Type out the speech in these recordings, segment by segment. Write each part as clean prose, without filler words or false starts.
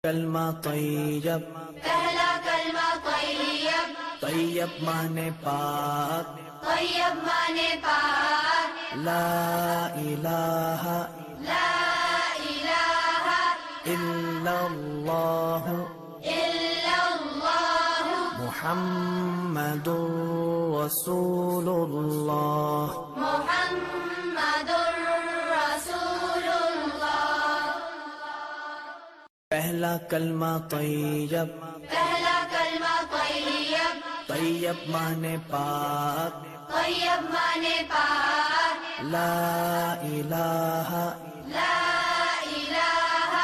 کلمہ طیب، پہلا کلمہ طیب، طیب مانے پاک، طیب مانے پاک، لا الہ لا الہ الا اللہ الا اللہ محمد رسول اللہ۔ محمد رسول اللہ۔ پہلا کلمہ طیب، پہلا کلمہ طیب، طیب مانے پاک، طیب مانے پاک، لا الہ لا الہ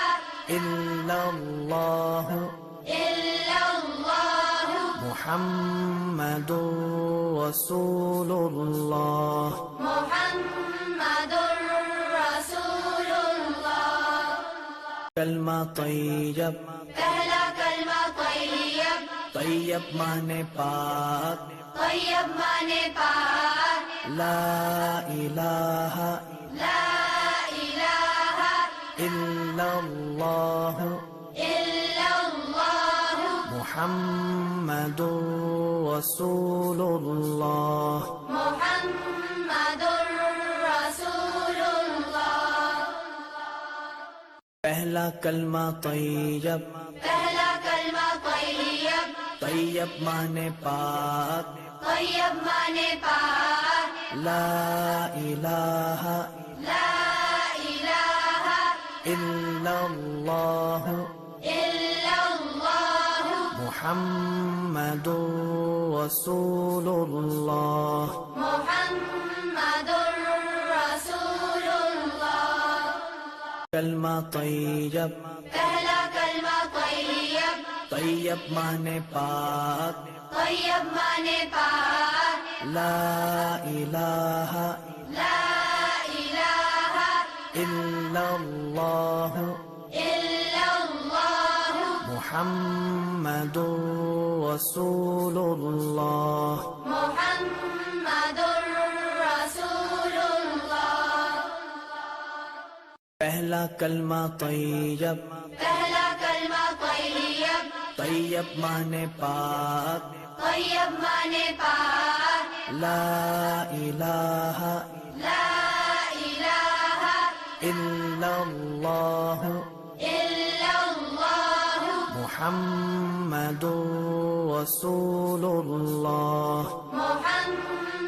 الا اللہ الا اللہ محمد رسول اللہ۔ محمد رسول اللہ۔ کلمہ طیب، پہلا کلمہ طیب، طیب مانے پاک، طیب مانے پاک، لا الہ لا الہ الا اللہ الا اللہ محمد رسول اللہ۔ محمد رسول اللہ۔ پہلا کلمہ طیب، پہلا کلمہ طیب، طیب مانے پاک، طیب مانے پاک، لا الہ لا الہ الا اللہ الا اللہ محمد رسول اللہ۔ محمد رسول اللہ۔ کلمہ طیب، پہلا کلمہ طیب، طیب مانے پاک، طیب مانے پاک، لا الہ لا الہ الا اللہ الا اللہ محمد رسول اللہ۔ محمد رسول اللہ۔ پہلا کلمہ طیب، پہلا کلمہ طیب، طیب مانے پاک، طیب مانے پاک، لا الہ لا الہ الا اللہ الا اللہ محمد رسول اللہ۔ محمد